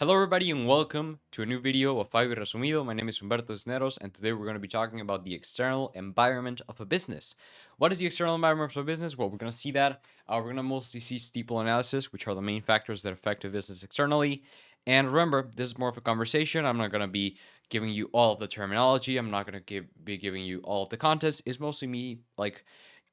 Hello everybody and welcome to a new video of Fiverr Resumido. My name is Humberto Cisneros and today we're going to be talking about the external environment of a business. What is the external environment of a business? Well, we're going to see that. We're going to mostly see steeple analysis, which are the main factors that affect a business externally. And remember, this is more of a conversation. I'm not going to be giving you all of the terminology. I'm not going to be giving you all of the contents. It's mostly me like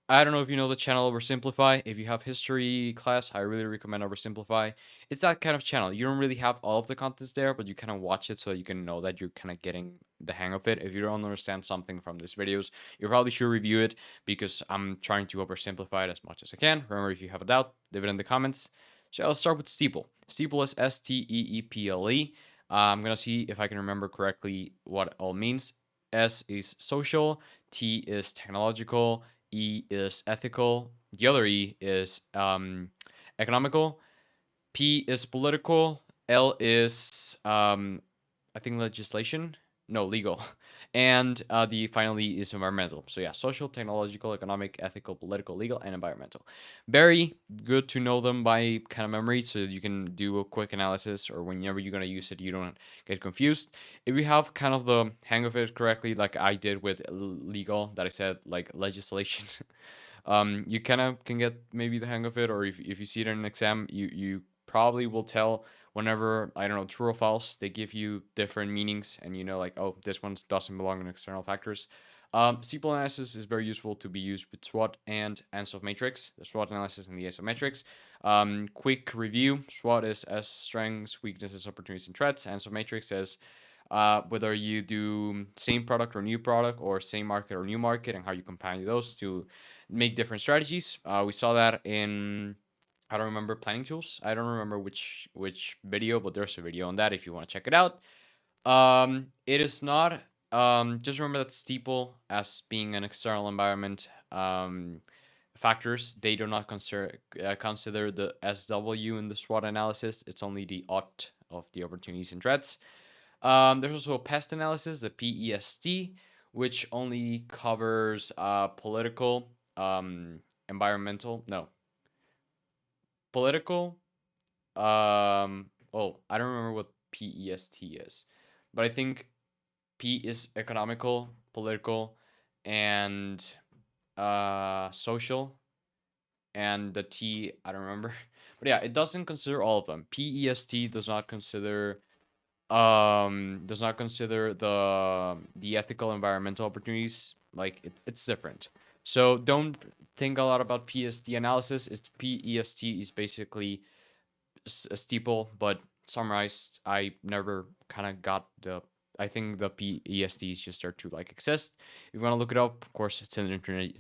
I don't know if you know the channel Oversimplify. If you have history class, I really recommend Oversimplify. It's that kind of channel. You don't really have all of the contents there, but you kind of watch it so you can know that you're kind of getting the hang of it. If you don't understand something from these videos, you probably should review it because I'm trying to oversimplify it as much as I can. Remember, if you have a doubt, leave it in the comments. So I'll start with Steeple. Steeple is Steeple. I'm going to see if I can remember correctly what it all means. S is social, T is technological, E is ethical. The other E is economical. P is political. L is I think legislation. No, legal. And the finally is environmental. So yeah, social, technological, economic, ethical, political, legal, and environmental. Very good to know them by kind of memory, so you can do a quick analysis, or whenever you're gonna use it, you don't get confused. If you have kind of the hang of it correctly, like I did with legal, that I said like legislation, you kind of can get maybe the hang of it, or if you see it in an exam, you probably will tell whenever, I don't know, true or false, they give you different meanings, and you know, like, oh, this one doesn't belong in external factors. SQL analysis is very useful to be used with SWOT and ANSOV matrix, the SWOT analysis and the ANSOV matrix. Quick review: SWOT is as strengths, weaknesses, opportunities, and threats. ANSOV matrix is whether you do same product or new product, or same market or new market, and how you combine those to make different strategies. We saw that in, I don't remember, planning tools. I don't remember which video, but there's a video on that if you want to check it out. It is not. Just remember that Steeple, as being an external environment, factors, they do not consider the SW in the SWOT analysis. It's only the OT of the opportunities and threats. There's also a pest analysis, the PEST, which only covers political, environmental, no, political. Oh, I don't remember what PEST is, but I think P is economical, political, and social, and the T I don't remember. But yeah, it doesn't consider all of them. PEST does not consider the ethical environmental opportunities. Like it's different. So don't think a lot about PST analysis. It's PEST is basically a steeple, but summarized. I never kind of got the. I think the PESTs just start to like exist. If you want to look it up, of course, it's in the internet.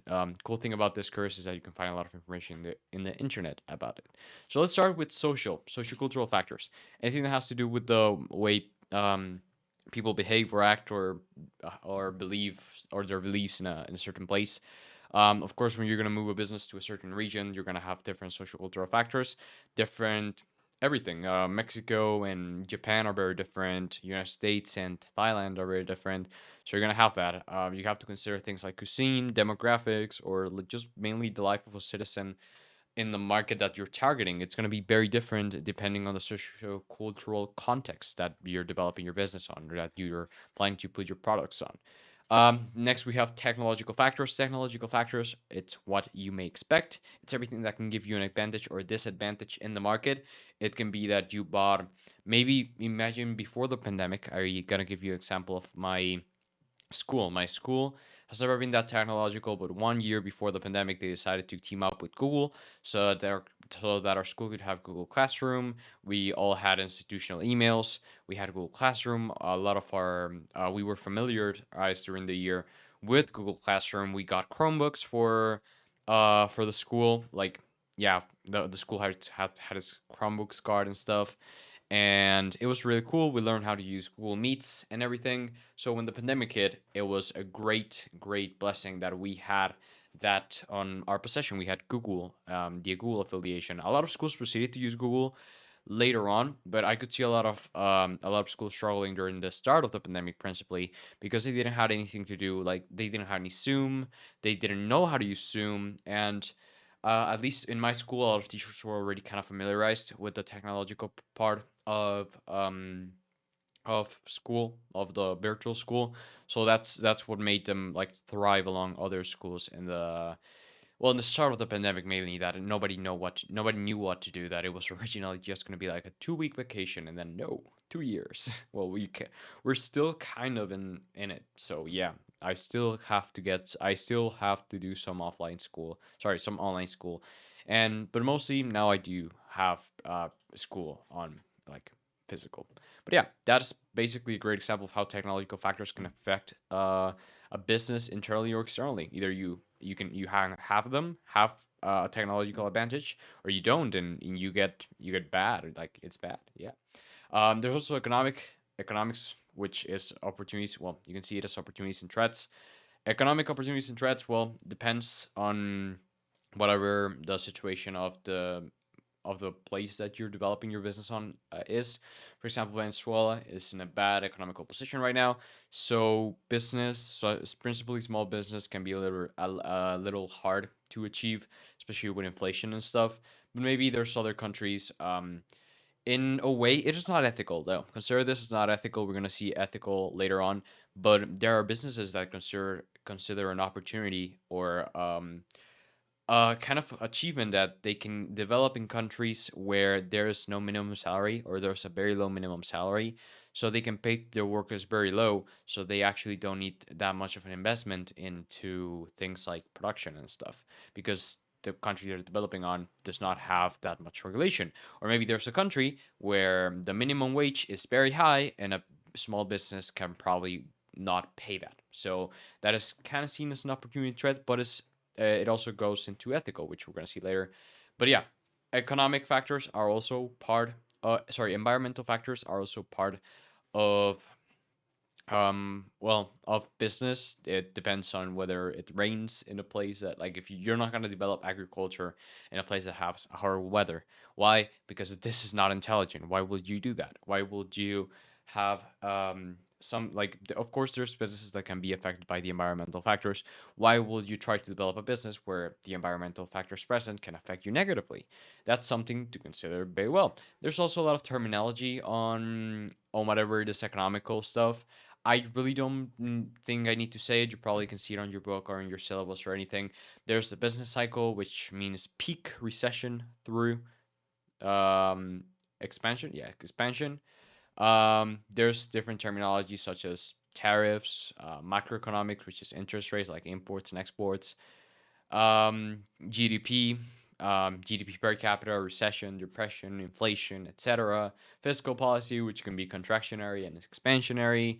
Cool thing about this course is that you can find a lot of information in the internet about it. So let's start with social cultural factors. Anything that has to do with the way people behave or act, or believe, or their beliefs in a certain place. Of course, when you're going to move a business to a certain region, you're going to have different social cultural factors, different everything. Mexico and Japan are very different. United States and Thailand are very different. So you're gonna have that. You have to consider things like cuisine, demographics, or just mainly the life of a citizen in the market that you're targeting. It's gonna be very different depending on the socio-cultural context that you're developing your business on, or that you're planning to put your products on. Next, we have technological factors. Technological factors, it's what you may expect. It's everything that can give you an advantage or a disadvantage in the market. It can be that you bought, maybe imagine before the pandemic. I'm gonna give you an example of my school. My school has never been that technological, but 1 year before the pandemic, they decided to team up with Google so that our school could have Google Classroom. We all had institutional emails. We had Google Classroom. A lot of our we were familiarized during the year with Google Classroom. We got Chromebooks for the school. Like, yeah, the school had its Chromebooks card and stuff, and it was really cool. We learned how to use Google Meets and everything. So when the pandemic hit, it was a great blessing that we had that on our possession. We had Google, the Google affiliation. A lot of schools proceeded to use Google later on, but I could see a lot of schools struggling during the start of the pandemic, principally because they didn't have anything to do. Like, they didn't have any Zoom, they didn't know how to use Zoom, and At least in my school, a lot of teachers were already kind of familiarized with the technological part of school, of the virtual school. So that's what made them like thrive along other schools in the, well, in the start of the pandemic, mainly that nobody knew what to do. That it was originally just going to be like a 2 week vacation, and then no, 2 years. Well, we're still kind of in it. So yeah, I still have to do some offline school. Sorry, some online school, and but mostly now I do have school on like physical. But yeah, that's basically a great example of how technological factors can affect a business internally or externally. Either have them have a technological advantage, or you don't, and you get bad, or like it's bad. Yeah. There's also economics, which is opportunities. Well, you can see it as opportunities and threats. Economic opportunities and threats. Well, depends on whatever the situation of the place that you're developing your business on is. For example, Venezuela is in a bad economical position right now, so principally small business, can be a little hard to achieve, especially with inflation and stuff. But maybe there's other countries. In a way, it is not ethical though. Consider this is not ethical. We're gonna see ethical later on, but there are businesses that consider an opportunity or kind of achievement that they can develop in countries where there is no minimum salary, or there's a very low minimum salary, so they can pay their workers very low, so they actually don't need that much of an investment into things like production and stuff, because the country they're developing on does not have that much regulation. Or maybe there's a country where the minimum wage is very high, and a small business can probably not pay that, so that is kind of seen as an opportunity threat, but it also goes into ethical, which we're going to see later. But yeah, economic factors are also part. Environmental factors are also part of of business. It depends on whether it rains in a place that, like, if you're not going to develop agriculture in a place that has horrible weather. Why? Because this is not intelligent. Why would you do that? Why would you have some, like, of course there's businesses that can be affected by the environmental factors. Why would you try to develop a business where the environmental factors present can affect you negatively? That's something to consider very well. There's also a lot of terminology on whatever this economical stuff. I really don't think I need to say it. You probably can see it on your book or in your syllabus or anything. There's the business cycle, which means peak, recession, through um, expansion. Yeah, expansion. There's different terminology such as tariffs, macroeconomics, which is interest rates like imports and exports, GDP, GDP per capita, recession, depression, inflation, etc. Fiscal policy, which can be contractionary and expansionary.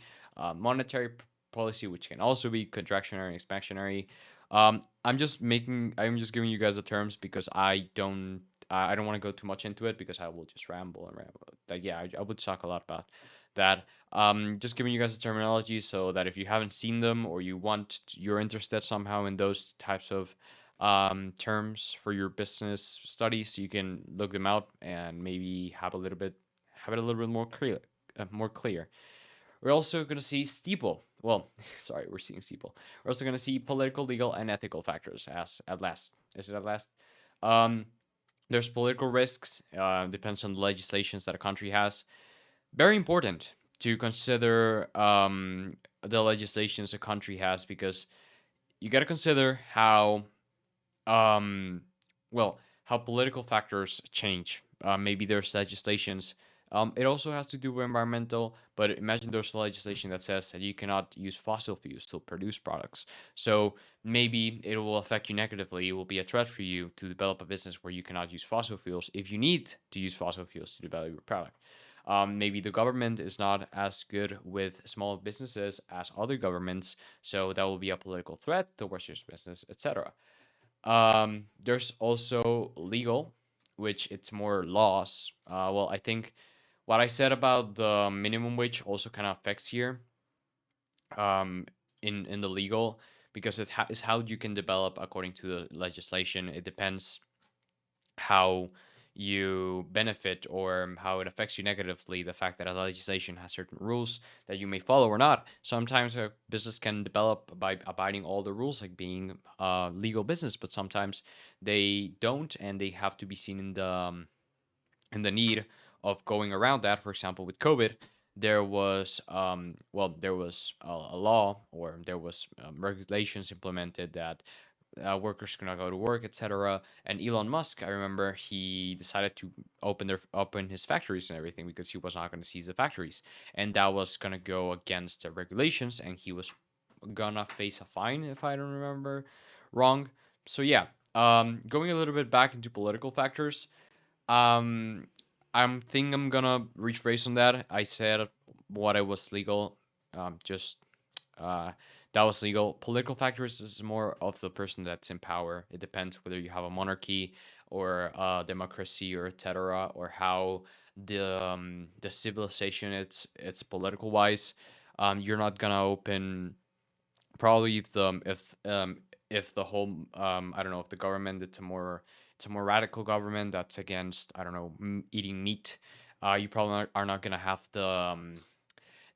Monetary policy, which can also be contractionary and expansionary. I'm just giving you guys the terms because I don't want to go too much into it because I will just ramble and ramble. Like, yeah, I would talk a lot about that. Just giving you guys the terminology so that if you haven't seen them, or you're interested somehow in those types of terms for your business studies, you can look them out and maybe have it a little bit more clear. More clear. We're also going to see steeple. Well, sorry, we're seeing steeple. We're also going to see political, legal, and ethical factors as at last. Is it at last? Um, there's political risks. Depends on the legislations that a country has. Very important to consider the legislations a country has, because you got to consider how um, how political factors change. Maybe there's legislations. It also has to do with environmental, but imagine there's legislation that says that you cannot use fossil fuels to produce products. So maybe it will affect you negatively. It will be a threat for you to develop a business where you cannot use fossil fuels if you need to use fossil fuels to develop your product. Maybe the government is not as good with small businesses as other governments, so that will be a political threat towards your business, etc. There's also legal, which it's more laws. I think what I said about the minimum wage also kind of affects here. Um, in the legal, because is how you can develop according to the legislation. It depends how you benefit or how it affects you negatively, the fact that a legislation has certain rules that you may follow or not. Sometimes a business can develop by abiding all the rules, like being a legal business, but sometimes they don't, and they have to be seen in the need of going around that. For example, with COVID, there was there was a law, or there was regulations implemented that workers could not go to work, etc. And Elon Musk, I remember, he decided to open his factories and everything because he was not going to seize the factories, and that was going to go against the regulations, and he was gonna face a fine if I don't remember wrong. So yeah, going a little bit back into political factors, um, I'm gonna rephrase on that. I said what I was legal, just uh, that was legal. Political factors is more of the person that's in power. It depends whether you have a monarchy or a democracy or etc. or how the civilization it's political wise. You're not gonna open probably if the whole I don't know, if the government it's a more radical government that's against, I don't know, eating meat. You probably are not gonna have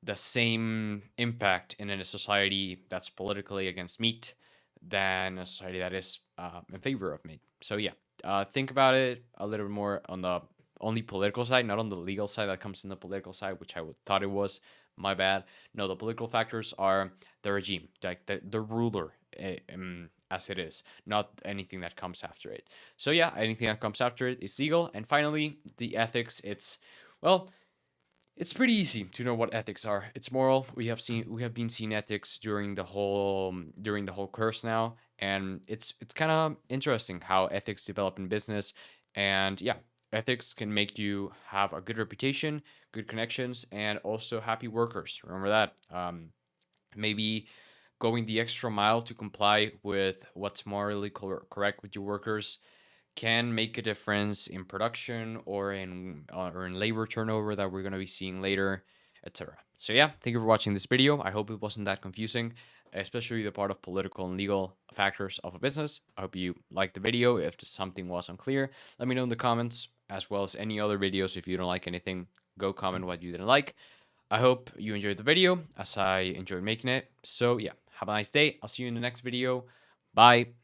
the same impact in a society that's politically against meat than a society that is in favor of meat. So yeah, think about it a little bit more on the only political side, not on the legal side that comes in the political side, which I thought it was. My bad. No, the political factors are the regime, like the ruler, as it is, not anything that comes after it. So yeah, anything that comes after it is legal. And finally, the ethics. Well, it's pretty easy to know what ethics are. It's moral. We have been seeing ethics during the whole course now, and it's kind of interesting how ethics develop in business. And yeah, ethics can make you have a good reputation, good connections, and also happy workers. Remember that. Maybe going the extra mile to comply with what's morally correct with your workers can make a difference in production or in labor turnover that we're going to be seeing later, etc. So yeah, thank you for watching this video. I hope it wasn't that confusing, especially the part of political and legal factors of a business. I hope you liked the video. If something was unclear, let me know in the comments, as well as any other videos. If you don't like anything, go comment what you didn't like. I hope you enjoyed the video as I enjoyed making it. So yeah, have a nice day. I'll see you in the next video. Bye.